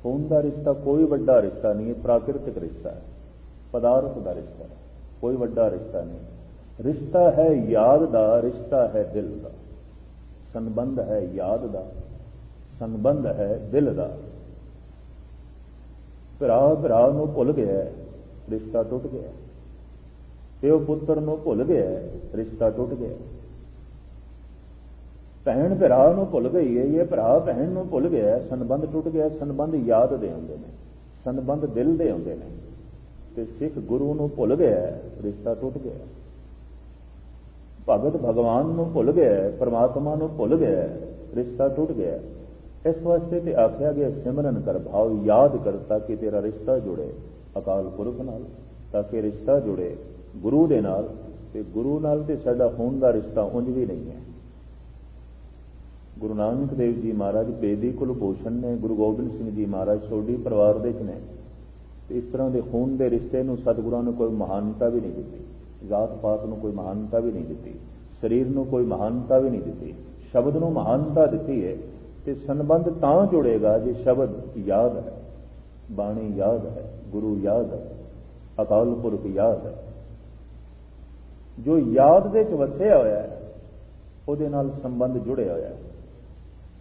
खून का रिश्ता कोई बड़ा रिश्ता नहीं है, प्राकृतिक रिश्ता है, पदार्थ का रिश्ता है, कोई बड़ा रिश्ता नहीं। रिश्ता है याद का, रिश्ता है दिल का, संबंध है याद का, संबंध है दिल का। भरा भरा नूं भुल गया, रिश्ता टुट गया। प्यो पुत्र नूं भुल गया, रिश्ता टुट गया। भैन भरा नूं भुल गई है, ये भरा भैन नूं भुल गया, संबंध टुट गया। संबंध याद दे होंदे ने, संबंध दिल दे होंदे ने। ते सिख गुरु नूं भुल गया, रिश्ता टुट गया। भगत भगवान नूं भुल गया, परमात्मा नूं भुल गया, रिश्ता टुट गया। इस वास्ते ते आख्या गया सिमरन कर भाव याद कर, ताकि तेरा रिश्ता जुड़े अकाल पुरख नाल, ताकि रिश्ता जुड़े गुरु दे नाल। ते गुरु नाल ते साडा खून दा रिश्ता उंज भी नहीं है। गुरु नानक देव जी महाराज बेदी कुलभूषण ने, गुरु गोबिंद सिंह जी महाराज सोडी परिवार दे ने। इस तरह के खून के रिश्ते नूं सतगुरां ने कोई महानता भी नहीं दी, जात पात नूं कोई महानता भी नहीं दी, शरीर नूं कोई महानता भी नहीं दी, शब्द नूं महानता दी है। ते संबंध तां जुड़ेगा जे शब्द याद है, बाणी याद है, गुरु याद है, अकाल पुरख याद है। जो याद दे च वसिया होया है, उहदे नाल संबंध जुड़े होया है।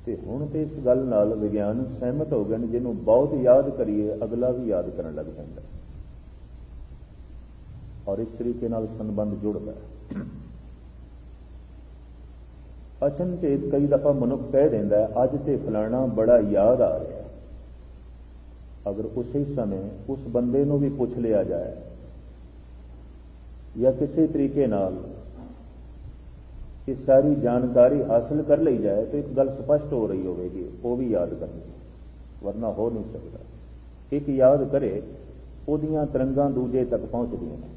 ते हुण ते इस गल नाल विज्ञान सहमत हो गए ने, जिन्हों बहुत याद करिए अगला भी याद करने लग पैंदा और इस तरीके नाल संबंध जुड़ता है। अचनचेत कई दफा मनुख कह देंदा है, अज ते फलाना बड़ा याद आ रहा है। अगर उसी समय उस बंदे नूं भी पुछ लिया जाए या किसी तरीके नाल कि सारी जानकारी हासिल कर ली जाए, तो एक गल स्पष्ट हो रही होगी, वो भी याद करनी, वरना हो नहीं सकता। एक याद करे ਉਹਦੀਆਂ ਤਰੰਗਾਂ ਦੂਜੇ ਤੱਕ ਪਹੁੰਚਦੀਆਂ ਨੇ।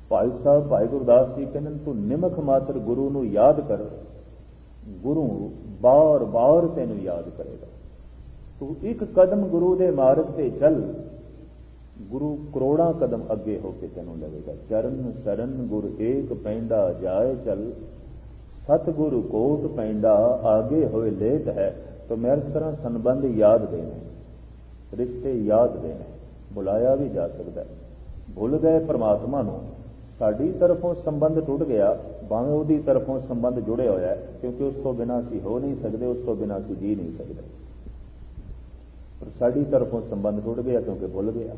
ਭਾਈ ਸਾਹਿਬ ਭਾਈ ਗੁਰਦਾਸ ਜੀ ਕਹਿੰਦੇ ਤੂੰ ਨਿਮਖ ਮਾਤਰ ਗੁਰੂ ਨੂੰ ਯਾਦ ਕਰ, ਗੁਰੂ ਬਾਰ-ਬਾਰ ਤੈਨੂੰ ਯਾਦ ਕਰੇਗਾ। ਤੂੰ ਇੱਕ ਕਦਮ ਗੁਰੂ ਦੇ ਮਾਰਗ ਤੇ ਚੱਲ, ਗੁਰੂ ਕਰੋੜਾਂ ਕਦਮ ਅੱਗੇ ਹੋ ਕੇ ਤੈਨੂੰ ਲਵੇਗਾ। ਚਰਨ ਸਰਨ ਗੁਰ ਏਕ ਪੈਂਡਾ ਜਾਏ ਚੱਲ, ਸਤਿਗੁਰੂ ਕੋਟ ਪੈਂਡਾ ਆਗੇ ਹੋਏ ਲੇਟ ਹੈ। तो मैं इस तरह संबंध याद देने, रिश्ते याद देने, बुलाया भी जा सकता है। भुल गए परमात्मा नूं, साडी तरफों संबंध टुट गया, भावें उहदी तरफों संबंध जुड़े होया है, क्योंकि उस तो बिना असीं हो नहीं सकते, उस तो बिना असीं जी नहीं सकते। पर साडी तरफों संबंध टुट गया क्योंकि भुल गया।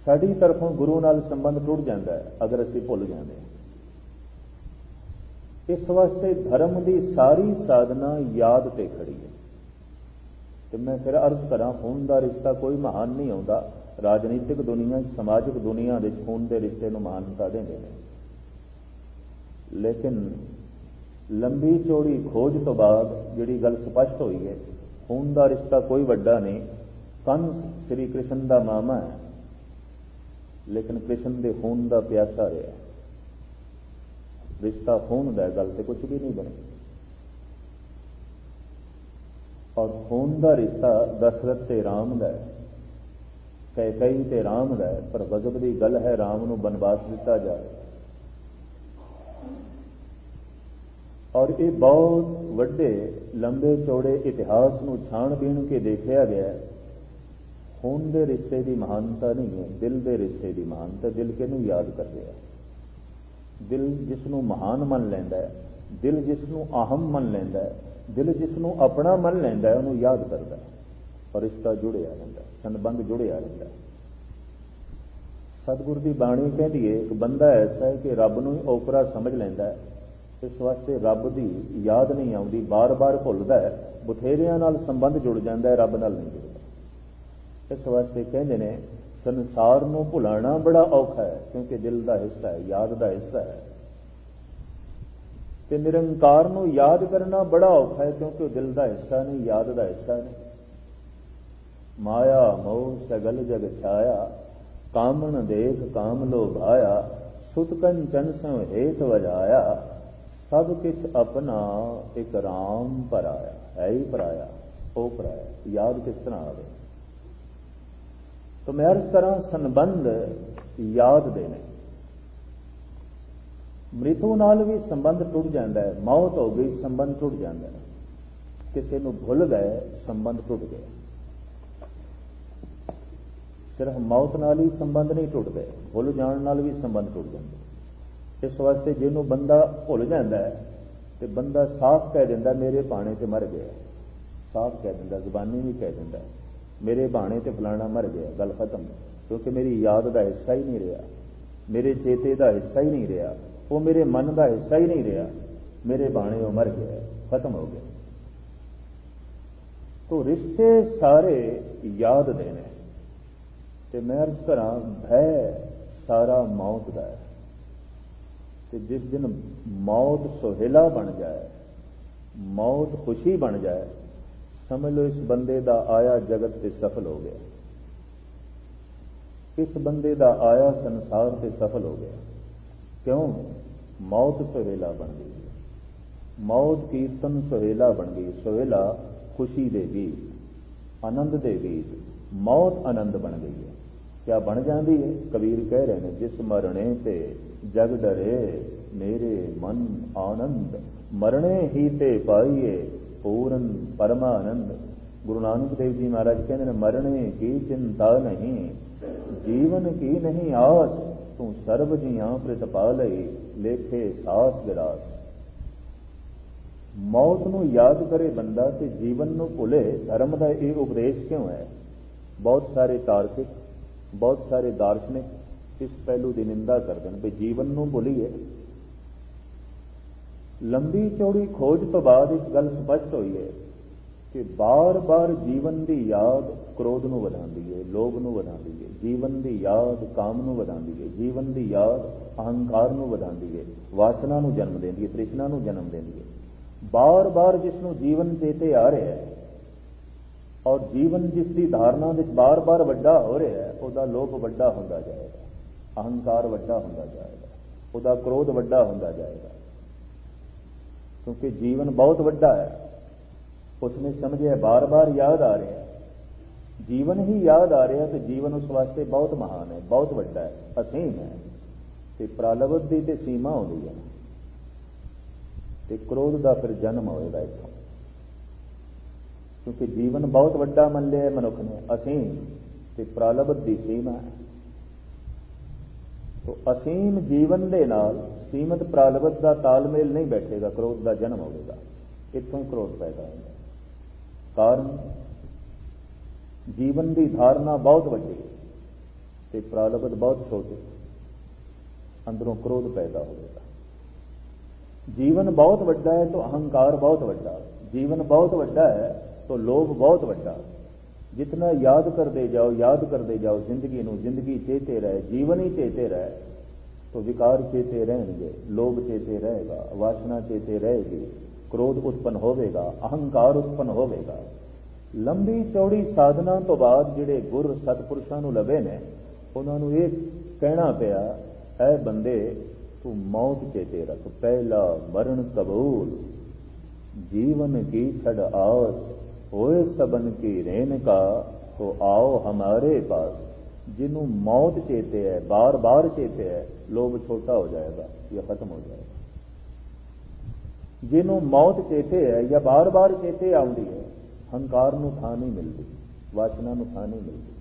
साडी तरफों गुरु नाल संबंध टुट जाता है अगर असीं भुल जाते हैं। इस वास्ते धर्म की सारी साधना याद ते खड़ी है। तो मैं फिर अर्ज करा, खून का रिश्ता कोई महान नहीं आता। राजनीतिक दुनिया समाजिक दुनिया के खून के रिश्ते को महानता देंगे, लेकिन लंबी चौड़ी खोज तो बाद जिहड़ी गल स्पष्ट हुई है, खून का रिश्ता कोई वड्डा नहीं। कंस श्री कृष्ण का मामा है, लेकिन कृष्ण के खून का प्यासा रहा। रिश्ता खून का, गल तो कुछ भी नहीं बने। और खून का रिश्ता दशरथ ते राम का है, कैकई ते राम का है, पर गजब की गल है राम नूं बनवास दिता जाए। और ये बहुत वड्डे लंबे चौड़े इतिहास नूं छाण-बीण के देखा गया। खून के रिश्ते की महानता नहीं है, दिल के रिश्ते की महानता। दिल किहनूं याद कर रहा है? दिल जिसनों महान मन लैंदा है, दिल जिसनों अहम मन लैंदा है, दिल जिसनों अपना मन लैंदा है, उन्होंने याद करता है और रिश्ता जुड़िया रहिंदा, संबंध जुड़िया रहिंदा। सतगुर की बाणी कहती है, एक बंदा ऐसा है कि रब नूं ही ओपरा समझ लैंदा है, इस वास्ते रब की याद नहीं आउंदी, बार बार भुलदा है, बथेरियां नाल संबंध जुड़ जाता है, रब नाल नहीं जुड़दा। इस वास्ते कहते ने संसार नूं भुलाना बड़ा औखा है, क्योंकि दिल का हिस्सा है, याद का हिस्सा है। ते निरंकार नूं याद करना बड़ा औखा है, क्योंकि दिल का हिस्सा नहीं, याद का हिस्सा नहीं। माया मोह सगल जग छाया, कामन देख काम लोभाया, सुत कंचन सो हेत वजाया, सब किछ अपना एक राम पराया। है ही पराया, ओ पराया, याद किस तरह आवे? तो मैं हर तरह संबंध याद देने। मृत्यु नाल भी संबंध टूट जाता है, मौत हो गई संबंध टूट जाता है, किसी को भुल गए संबंध टूट गया। सिर्फ मौत नाल ही संबंध नहीं टूटते, भुल जाने नाल भी संबंध टूट जाते। इस वास्ते जिन्हों बंदा भुल जाता है तो बंदा साफ कह दिंदा मेरे भाणे ते मर गया, साफ कह दिंदा, जुबानी भी कह दिंदा मेरे भाणे ते फलाना मर गया, गल खत्म। क्योंकि मेरी याद का हिस्सा ही नहीं रहा, मेरे चेते का हिस्सा ही नहीं रहा, वो मेरे मन का हिस्सा ही नहीं रहा, मेरे भाणे वो मर गया, खत्म हो गया। तो रिश्ते सारे याद देने। ते मैं अर्ज करा, भय सारा मौत का है। ते जिस दिन मौत सुहेला बन जाए, मौत खुशी बन जाए, समझ लो इस बंदे दा आया जगत से सफल हो गया, इस बंदे दा आया संसार से सफल हो गया। क्यों? मौत सुहेला बन गई, मौत कीर्तन सुहेला बन गई। सुहेला खुशी दे गीत, आनंद दे गीत, मौत आनंद बन गई है। क्या बन जाती है? कबीर कह रहे हैं, जिस मरने ते जग डरे मेरे मन आनंद, मरने ही ते पाइए पूरन परमानंद। गुरु नानक देव जी महाराज कहते हैं, मरने की चिंता नहीं, जीवन की नहीं आस, तू सर्व जियां प्रतिपालई लेखे सास विरास। मौत नूं याद करे बंदा ते जीवन नूं भुले। धर्म का यह उपदेश क्यों है? बहुत सारे तार्किक, बहुत सारे दार्शनिक इस पहलू की निंदा करते हैं भी जीवन नूं भुलीए। लंबी चौड़ी खोज तो बाद एक गल स्पष्ट हुई है कि बार बार जीवन की याद क्रोध नूं वधांदी है, लोभ नूं वधांदी है, जीवन की याद काम नूं वधांदी है, जीवन की याद अहंकार नूं वधांदी है, वासना नूं जन्म देंदी है, तृष्णा नूं जन्म देंदी है। बार बार जिसनों जीवन चेते आ रहा है ਔਰ ਜੀਵਨ ਜਿਸ ਦੀ ਧਾਰਨਾ ਵਿੱਚ ਬਾਰ-ਬਾਰ ਵੱਡਾ ਹੋ ਰਿਹਾ ਹੈ, ਉਹਦਾ ਲੋਭ ਵੱਡਾ ਹੁੰਦਾ ਜਾਏਗਾ, ਅਹੰਕਾਰ ਵੱਡਾ ਹੁੰਦਾ ਜਾਏਗਾ, ਉਹਦਾ ਕ੍ਰੋਧ ਵੱਡਾ ਹੁੰਦਾ ਜਾਏਗਾ। ਕਿਉਂਕਿ ਜੀਵਨ ਬਹੁਤ ਵੱਡਾ ਹੈ। ਉਸਨੇ ਸਮਝਿਆ ਬਾਰ-ਬਾਰ ਯਾਦ ਆ ਰਿਹਾ, ਜੀਵਨ ਹੀ ਯਾਦ ਆ ਰਿਹਾ, ਤੇ ਜੀਵਨ ਉਸ ਵਾਸਤੇ ਬਹੁਤ ਮਹਾਨ ਹੈ, ਬਹੁਤ ਵੱਡਾ ਹੈ, ਅਸੀਮ ਹੈ। ਤੇ ਪ੍ਰਾਲਬਧ ਦੀ ਤੇ ਸੀਮਾ ਆਉਂਦੀ ਹੈ, ਤੇ ਕ੍ਰੋਧ ਦਾ ਫਿਰ ਜਨਮ ਹੋਏਗਾ ਇੱਥੋਂ। ਕਿਉਂਕਿ ਜੀਵਨ ਬਹੁਤ ਵੱਡਾ ਮੰਨ ਲਿਆ ਮਨੁੱਖ ਨੇ, ਅਸੀਮ, ਤੇ ਪ੍ਰਾਲਬਧ ਦੀ ਸੀਮਾ ਹੈ। ਤੋ ਅਸੀਮ ਜੀਵਨ ਦੇ ਨਾਲ ਸੀਮਤ ਪ੍ਰਾਲਬਧ ਦਾ ਤਾਲਮੇਲ ਨਹੀਂ ਬੈਠੇਗਾ, ਕ੍ਰੋਧ ਦਾ ਜਨਮ ਹੋਵੇਗਾ। ਇੱਥੋਂ ਹੀ ਕ੍ਰੋਧ ਪੈਦਾ ਹੁੰਦਾ। ਕਾਰਨ ਜੀਵਨ ਦੀ ਧਾਰਨਾ ਬਹੁਤ ਵੱਡੀ ਤੇ ਪ੍ਰਾਲਬਧ ਬਹੁਤ ਛੋਟੇ, ਅੰਦਰੋਂ ਕ੍ਰੋਧ ਪੈਦਾ ਹੋਵੇਗਾ। ਜੀਵਨ ਬਹੁਤ ਵੱਡਾ ਹੈ ਤਾਂ ਅਹੰਕਾਰ ਬਹੁਤ ਵੱਡਾ, ਜੀਵਨ ਬਹੁਤ ਵੱਡਾ ਹੈ ਤਾਂ ਲੋਭ ਬਹੁਤ ਵੱਡਾ। जितना याद करते जाओ जिंदगी ਨੂੰ, जिंदगी चेते रहे, जीवन ही चेते रहे, तो विकार चेते रहेंगे, लोभ चेते रहेगा, वासना चेते रहेगी, क्रोध उत्पन्न होवेगा, अहंकार उत्पन्न होवेगा। लंबी चौड़ी साधना तो बाद ਜਿਹੜੇ ਗੁਰ ਸਤਪੁਰਸ਼ਾਂ ਨੂੰ ਲੱਭੇ ਨੇ, ਉਹਨਾਂ ਨੂੰ ਇਹ ਕਹਿਣਾ ਪਿਆ, ਐ ਬੰਦੇ ਤੂੰ मौत चेते रख, पहला मरण कबूल, जीवन की छड़ आस, होए सबन की रेन का, तो आओ हमारे पास। जिन्हों मौत चेते है, बार बार चेते है, लोभ छोटा हो जाएगा या खत्म हो जाएगा। जिन्हों मौत चेते है या बार बार चेते आउंदी है, हंकार नूं थां नहीं मिलती, वासना नूं थां नहीं मिलती।